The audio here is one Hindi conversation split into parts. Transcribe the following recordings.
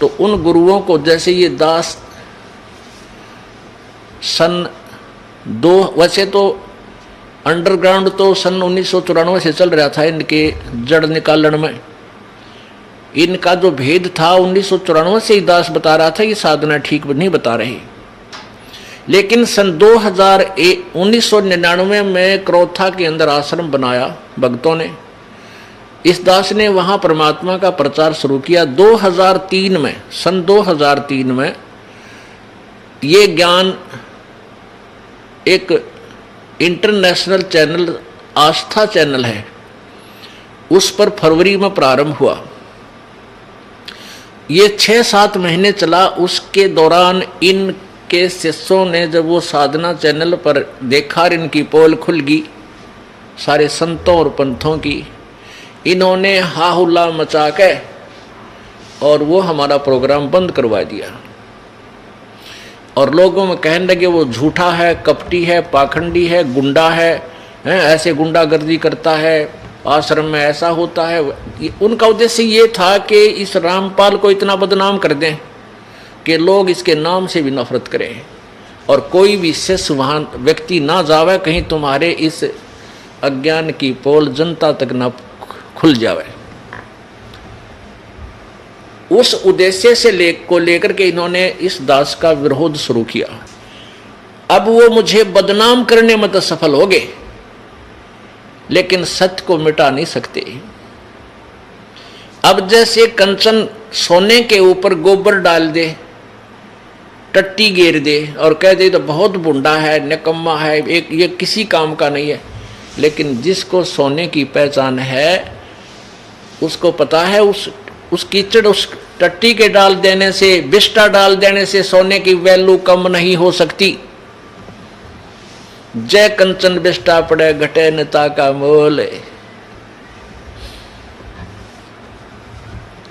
तो उन गुरुओं को जैसे ये दास सन वैसे तो अंडरग्राउंड तो सन 1994 से चल रहा था इनके जड़ निकालन में। इनका जो भेद था 1994 से ही दास बता रहा था, ये साधना ठीक नहीं बता रही। लेकिन सन 1999 में क्रोथा के अंदर आश्रम बनाया भक्तों ने। इस दास ने वहां परमात्मा का प्रचार शुरू किया। 2003 में सन 2003 में ये ज्ञान एक इंटरनेशनल चैनल आस्था चैनल है, उस पर फरवरी में प्रारंभ हुआ। ये 6-7 महीने चला। उसके दौरान इनके शिष्यों ने जब वो साधना चैनल पर देखा, इनकी पोल खुल गई सारे संतों और पंथों की, इन्होंने हाहुल्ला मचा के और वो हमारा प्रोग्राम बंद करवा दिया। और लोगों में कहने लगे वो झूठा है, कपटी है, पाखंडी है, गुंडा है, ऐसे गुंडागर्दी करता है, आश्रम में ऐसा होता है। उनका उद्देश्य ये था कि इस रामपाल को इतना बदनाम कर दें कि लोग इसके नाम से भी नफरत करें और कोई भी शिष्य वहाँ व्यक्ति ना जावे, कहीं तुम्हारे इस अज्ञान की पोल जनता तक ना खुल जावे। उस उद्देश्य से लेकर के इन्होंने इस दास का विरोध शुरू किया। अब वो मुझे बदनाम करने में तो सफल हो गए, लेकिन सत्य को मिटा नहीं सकते। अब जैसे कंचन सोने के ऊपर गोबर डाल दे, टट्टी घेर दे और कह दे तो बहुत बुंडा है, निकम्मा है, एक ये किसी काम का नहीं है। लेकिन जिसको सोने की पहचान है उसको पता है उस कीचड़, उस टट्टी के डाल देने से, बिस्टा डाल देने से सोने की वैल्यू कम नहीं हो सकती। जय कंचन बिस्टा पड़े घटे नेता का मोल।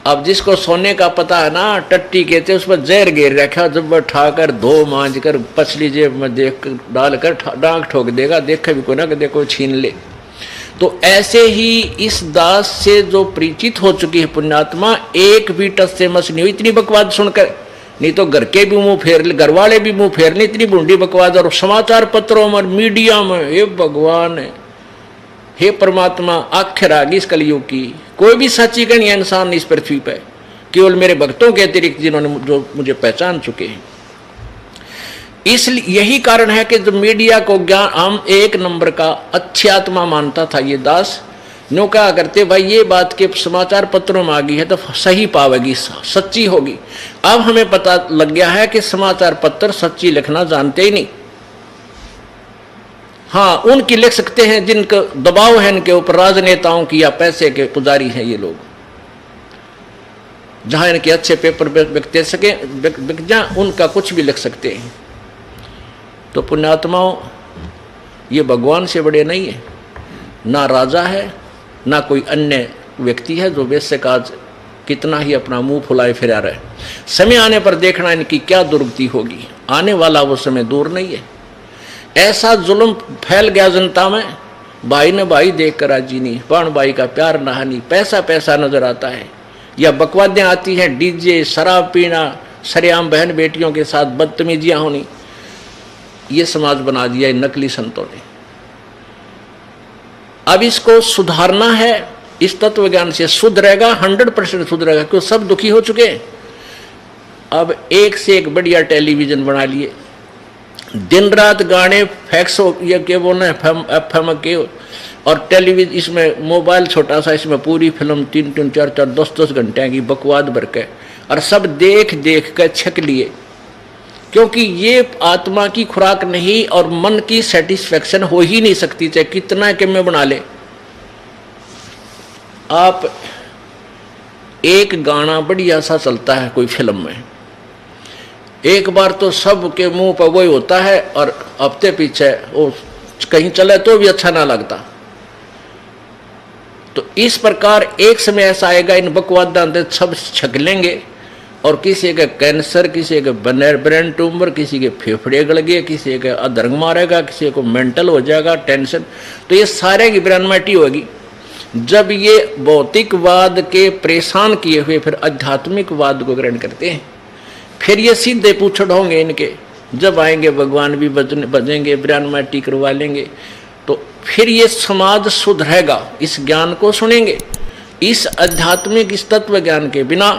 अब जिसको सोने का पता है ना, टट्टी कहते उस पर जहर घेर रखा, जब वह ठाकर धो मांझ कर पछली जेब में देख डालकर डांग ठोक देगा, देखे भी कोई ना कि देखो छीन ले। तो ऐसे ही इस दास से जो परिचित हो चुकी है पुण्यात्मा, एक भी टस से मस नहीं हुई इतनी बकवाद सुनकर। नहीं तो घर के भी मुंह फेर ले, घर वाले भी मुंह फेर ले, इतनी बूंदी बकवाद। और समाचार पत्रों में, मीडिया में, हे भगवान, हे परमात्मा, आखिर आ गई इस कलयुग की। कोई भी सच्ची का नहीं है इंसान इस पृथ्वी पे, केवल मेरे भक्तों के अतिरिक्त जिन्होंने जो मुझे पहचान चुके हैं। इसलिए यही कारण है कि जो मीडिया को ज्ञान हम एक नंबर का अच्छी आत्मा मानता था ये दास, नो कहा करते भाई ये बात के समाचार पत्रों में आ गई है तो सही पावेगी, सच्ची होगी। अब हमें पता लग गया है कि समाचार पत्र सच्ची लिखना जानते ही नहीं। हाँ, उनकी लिख सकते हैं जिनका दबाव है इनके ऊपर, राजनेताओं की या पैसे के पुजारी हैं ये लोग, जहां इनके अच्छे पेपर बिकते सके बिक जाए, उनका कुछ भी लिख सकते हैं। तो पुण्यात्माओं, ये भगवान से बड़े नहीं है, ना राजा है ना कोई अन्य व्यक्ति है जो वैसे काज कितना ही अपना मुंह फुलाए फिरा रहे। समय आने पर देखना इनकी क्या दुर्गति होगी। आने वाला वो समय दूर नहीं है। ऐसा जुल्म फैल गया जनता में, भाई ने भाई देख कर राजी नहीं, बाण भाई का प्यार नहानी, पैसा पैसा नजर आता है, या बकवादें आती हैं, डीजे, शराब पीना, सरेआम बहन बेटियों के साथ बदतमीजियां होनी। ये समाज बना दिया नकली संतों ने। अब इसको सुधारना है, इस तत्व ज्ञान से सुधरेगा, 100% सुधरेगा, क्योंकि सब दुखी हो चुके हैं। अब एक से एक बढ़िया टेलीविजन बना लिए, दिन रात गाने, फैक्स, ये क्या बोलना है, FM के, और टेलीविजन, इसमें मोबाइल छोटा सा, इसमें पूरी फिल्म 3-3, 4-4, 10-10 घंटे की बकवाद भर के, और सब देख देख कर छक लिए। क्योंकि ये आत्मा की खुराक नहीं और मन की सेटिस्फेक्शन हो ही नहीं सकती, चाहे कितना कि मैं बना ले। आप एक गाना बढ़िया सा चलता है कोई फिल्म में, एक बार तो सब के मुंह पर वही होता है, और हफ्ते पीछे वो कहीं चले तो भी अच्छा ना लगता। तो इस प्रकार एक समय ऐसा आएगा, इन बकवाद सब छक लेंगे, और किसी के कैंसर, किसी के ब्रेन ट्यूमर, किसी के फेफड़े गल गए, किसी के अधर्म मारेगा, किसी को मेंटल हो जाएगा, टेंशन। तो ये सारे की ब्रेनमेटी होगी। जब ये भौतिकवाद के परेशान किए हुए फिर आध्यात्मिकवाद को ग्रहण करते हैं, फिर ये सीधे पूछड़ होंगे इनके, जब आएंगे भगवान भी बजेंगे, ब्रह्म माटी करवा लेंगे, तो फिर ये समाज सुधरेगा। इस ज्ञान को सुनेंगे, इस आध्यात्मिक इस तत्व ज्ञान के बिना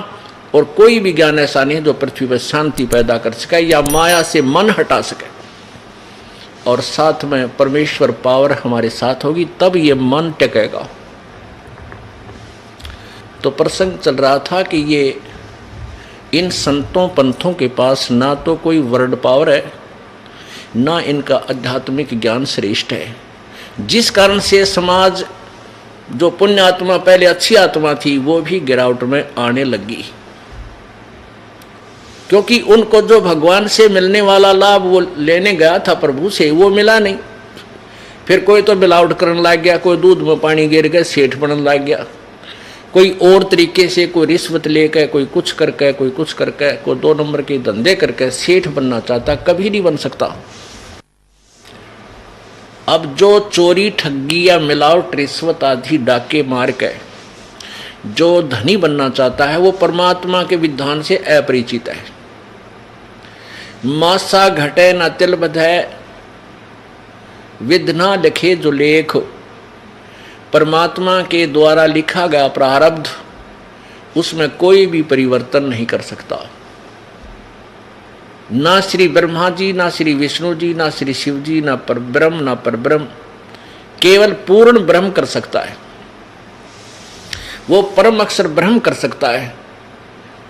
और कोई भी ज्ञान ऐसा नहीं जो पृथ्वी पर शांति पैदा कर सके या माया से मन हटा सके, और साथ में परमेश्वर पावर हमारे साथ होगी, तब ये मन टिकेगा। तो प्रसंग चल रहा था कि ये इन संतों पंथों के पास ना तो कोई वर्ड पावर है, ना इनका आध्यात्मिक ज्ञान श्रेष्ठ है, जिस कारण से समाज जो पुण्य आत्मा पहले अच्छी आत्मा थी वो भी गिरावट में आने लगी, क्योंकि उनको जो भगवान से मिलने वाला लाभ वो लेने गया था प्रभु से, वो मिला नहीं। फिर कोई तो मिलावट करने लग गया, कोई दूध में पानी गिर गया सेठ बनने लग गया, कोई और तरीके से, कोई रिश्वत लेकर, कोई कुछ करके, कोई कुछ करके, कोई 2 नंबर के धंधे करके सेठ बनना चाहता, कभी नहीं बन सकता। अब जो चोरी ठगी या मिलावट रिश्वत आदि डाके मार के जो धनी बनना चाहता है वो परमात्मा के विधान से अपरिचित है। मासा घटे न तिल बधे, विध ना लिखे जो लेख, परमात्मा के द्वारा लिखा गया प्रारब्ध उसमें कोई भी परिवर्तन नहीं कर सकता। ना श्री ब्रह्मा जी, ना श्री विष्णु जी, ना श्री शिव जी, ना परब्रह्म, ना परब्रह्म, केवल पूर्ण ब्रह्म कर सकता है। वो परम अक्षर ब्रह्म कर सकता है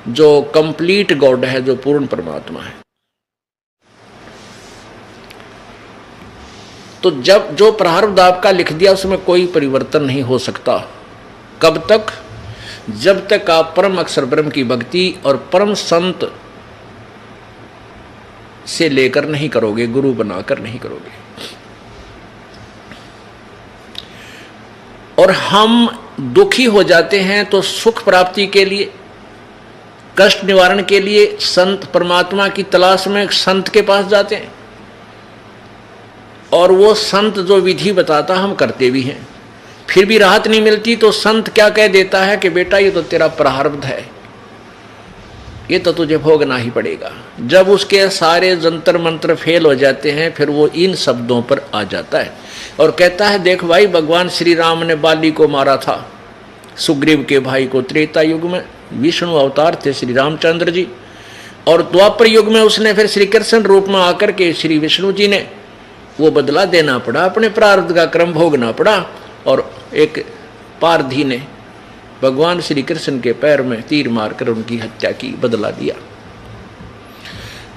जो कंप्लीट गॉड है, जो पूर्ण परमात्मा है। तो जब जो प्रारब्ध आपका लिख दिया उसमें कोई परिवर्तन नहीं हो सकता। कब तक? जब तक आप परम अक्षर ब्रह्म की भक्ति और परम संत से लेकर नहीं करोगे, गुरु बनाकर नहीं करोगे। और हम दुखी हो जाते हैं तो सुख प्राप्ति के लिए, कष्ट निवारण के लिए संत परमात्मा की तलाश में संत के पास जाते हैं, और वो संत जो विधि बताता हम करते भी हैं, फिर भी राहत नहीं मिलती। तो संत क्या कह देता है कि बेटा ये तो तेरा प्रारब्ध है, ये तो तुझे भोगना ही पड़ेगा। जब उसके सारे जंतर मंत्र फेल हो जाते हैं फिर वो इन शब्दों पर आ जाता है और कहता है देख भाई, भगवान श्री राम ने बाली को मारा था, सुग्रीव के भाई को। त्रेता युग में विष्णु अवतार थे श्री रामचंद्र जी, और द्वापर युग में उसने फिर श्री कृष्ण रूप में आकर के श्री विष्णु जी ने वो बदला देना पड़ा, अपने प्रारब्ध का क्रम भोगना पड़ा, और एक पारधी ने भगवान श्री कृष्ण के पैर में तीर मारकर उनकी हत्या की, बदला दिया।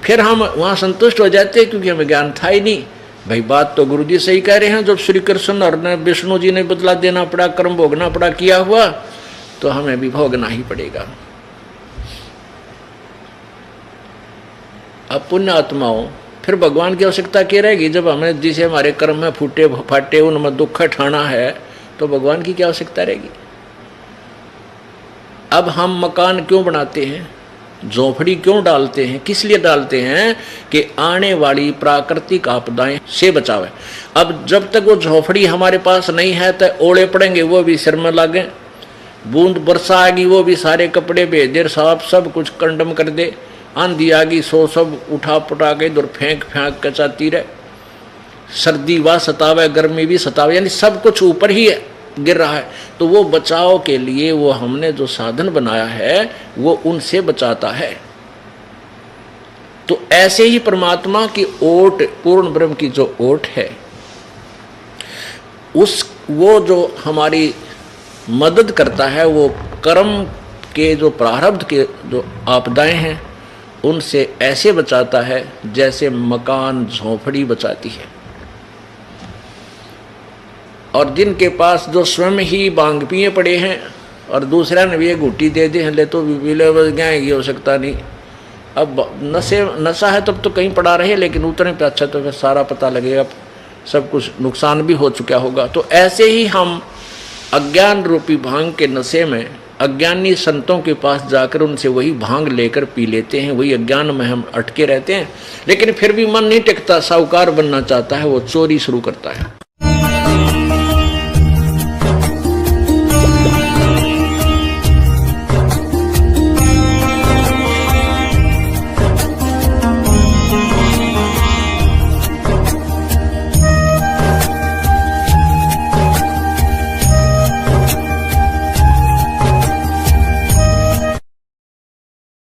फिर हम वहां संतुष्ट हो जाते क्योंकि हमें ज्ञान था ही नहीं। भाई बात तो गुरु जी सही कह रहे हैं, जब श्री कृष्ण और विष्णु जी ने बदला देना पड़ा, कर्म भोगना पड़ा, किया हुआ, तो हमें भी भोगना ही पड़ेगा। अब पुण्य आत्माओं, फिर भगवान की आवश्यकता क्या रहेगी? जब हमें जिसे हमारे कर्म में फूटे फाटे उनमें दुख ठाना है तो भगवान की क्या आवश्यकता रहेगी? अब हम मकान क्यों बनाते हैं, झोपड़ी क्यों डालते हैं? किस लिए डालते हैं? कि आने वाली प्राकृतिक आपदाएं से बचावे। अब जब तक वो झोपड़ी हमारे पास नहीं है तो ओले पड़ेंगे, वो भी सिर में लागे, बूंद वर्षा आएगी वो भी सारे कपड़े भेजे साफ सब कुछ कंडम कर दे, आंधी आ गई सो सब उठा पुटा के इधर फेंक के चाहती रहे, सर्दी व सतावे, गर्मी भी सतावे, यानी सब कुछ ऊपर ही गिर रहा है। तो वो बचाव के लिए वो हमने जो साधन बनाया है वो उनसे बचाता है। तो ऐसे ही परमात्मा की ओट, पूर्ण ब्रह्म की जो ओट है, वो जो हमारी मदद करता है, वो कर्म के जो प्रारब्ध के जो आपदाएं हैं उनसे ऐसे बचाता है जैसे मकान झोपड़ी बचाती है। और जिनके पास जो स्वयं ही बांग पिए पड़े हैं और दूसरा ने भी एक घुट्टी दे दी है, ले तो विले बस गए, ये हो सकता नहीं। अब नशा है तब तो कहीं पड़ा रहे, लेकिन उतने पे अच्छा तो फिर सारा पता लगेगा, सब कुछ नुकसान भी हो चुका होगा। तो ऐसे ही हम अज्ञान रूपी भांग के नशे में अज्ञानी संतों के पास जाकर उनसे वही भांग लेकर पी लेते हैं, वही अज्ञान में हम अटके रहते हैं। लेकिन फिर भी मन नहीं टिकता, साहूकार बनना चाहता है, वो चोरी शुरू करता है।